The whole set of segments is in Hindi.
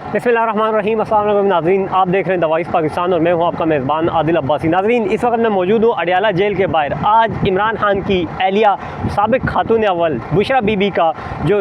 बिस्मिल्लाहिर्रहमानिर्रहीम। अस्सलाम वालेकुम नाज़रीन, आप देख रहे हैं द वॉइस पाकिस्तान और मैं हूं आपका मेज़बान आदिल अब्बासी। नाज़रीन, इस वक्त मैं मौजूद हूं अडियाला जेल के बाहर। आज इमरान खान की एहलिया साबिक़ खातून अव्वल बुशरा बीबी का जो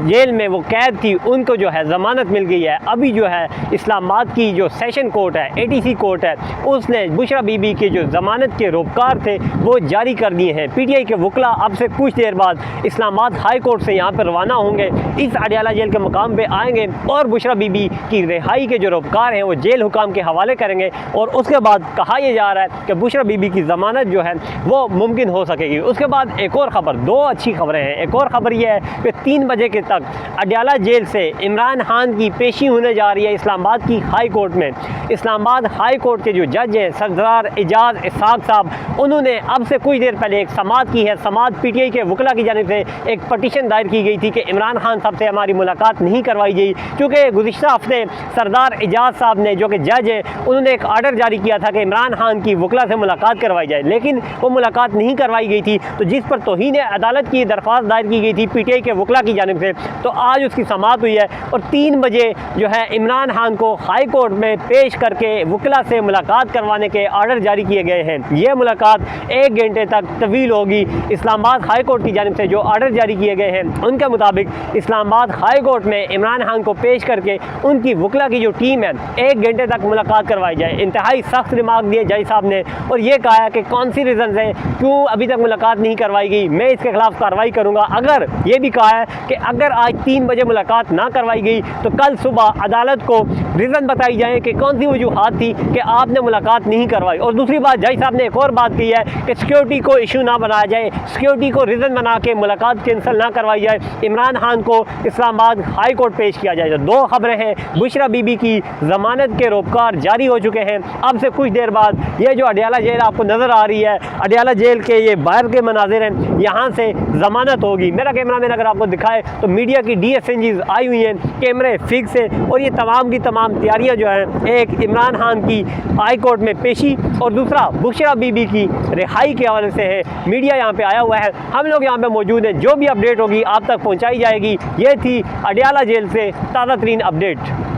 जेल में वो कैद थी, उनको जो है ज़मानत मिल गई है। अभी जो है इस्लामाबाद की जो सेशन कोर्ट है, ATC कोर्ट है, उसने बुशरा बीबी के जो ज़मानत के रोबकार थे वो जारी कर दिए हैं। PTI के वकला अब से कुछ देर बाद इस्लामाबाद हाई कोर्ट से यहाँ पर रवाना होंगे, इस अडियाला जेल के मुकाम पर आएँगे और बुशरा बीबी की रिहाई के जो रोबकार हैं वो जेल हुकाम के हवाले करेंगे। और उसके बाद कहा यह जा रहा है कि बुशरा बीबी की ज़मानत जो है वो मुमकिन हो सकेगी। उसके बाद एक और ख़बर, दो अच्छी खबरें हैं। एक और ख़बर यह है कि 3 बजे के तक अडियाला जेल से इमरान खान की पेशी होने जा रही है इस्लामाबाद की हाई कोर्ट में। इस्लामाबाद हाई कोर्ट के जो जज हैं सरदार एजाज इसाक साहब, उन्होंने अब से कुछ देर पहले एक समाअत की है। समाअत PTI के वकला की जानिब से एक पटिशन दायर की गई थी कि इमरान खान साहब से हमारी मुलाकात नहीं करवाई गई, क्योंकि गुज़िश्ता हफ्ते सरदार एजाज साहब ने, जो कि जज है, उन्होंने एक आर्डर जारी किया था कि इमरान खान की वकला से मुलाकात करवाई जाए, लेकिन वो मुलाकात नहीं करवाई गई थी। तो जिस पर तौहीन अदालत की दरख्वास्त दायर की गई थी PTI के वकला की जानिब से, तो आज उसकी समाअत हुई है और 3 बजे जो है इमरान खान को हाई कोर्ट में पेश करके वकला से मुलाकात करवाने के आर्डर जारी किए गए हैं। ये मुलाकात 1 घंटे तक तवील होगी। इस्लामाबाद हाई कोर्ट की जानिब से जो आर्डर जारी किए गए हैं उनके मुताबिक इस्लामाबाद हाई कोर्ट में इमरान खान को पेश करके उनकी वकला की जो टीम है 1 घंटे तक मुलाकात करवाई जाए। इंतहाई सख्त रिमार्क दिए जज साहब ने और ये कहा है कि कौन सी रीज़न है क्यों अभी तक मुलाकात नहीं करवाई गई, मैं इसके खिलाफ कार्रवाई करूँगा। अगर ये भी कहा है कि अगर आज 3 बजे मुलाकात ना करवाई गई तो कल सुबह अदालत को रीज़न बताई जाए कि कौन सी वजूहात थी कि आपने मुलाकात नहीं करवाई। और दूसरी बात, जज साहब ने एक और बात की है कि सिक्योरिटी को इशू ना बनाया जाए, सिक्योरिटी को रीज़न बना के मुलाकात कैंसिल ना करवाई जाए, इमरान खान को इस्लामाबाद हाई कोर्ट पेश किया जाए। तो 2 खबरें हैं, बुशरा बीबी की ज़मानत के रोबकार जारी हो चुके हैं। अब से कुछ देर बाद ये जो अडियाला जेल आपको नज़र आ रही है, अडियाला जेल के ये बाहर के मनाजिर हैं, यहाँ से ज़मानत होगी। मेरा कैमरामैन अगर आपको दिखाए तो मीडिया की DSNGs आई हुई हैं, कैमरे फिक्स है और ये तमाम की तमाम तैयारियाँ जो हैं, एक इमरान खान की हाई कोर्ट में पेशी और दूसरा बुशरा बीबी की रिहाई के हवाले से है। मीडिया यहाँ पे आया हुआ है, हम लोग यहाँ पे मौजूद हैं, जो भी अपडेट होगी आप तक पहुँचाई जाएगी। ये थी अडियाला जेल से ताज़ा तरीन अपडेट।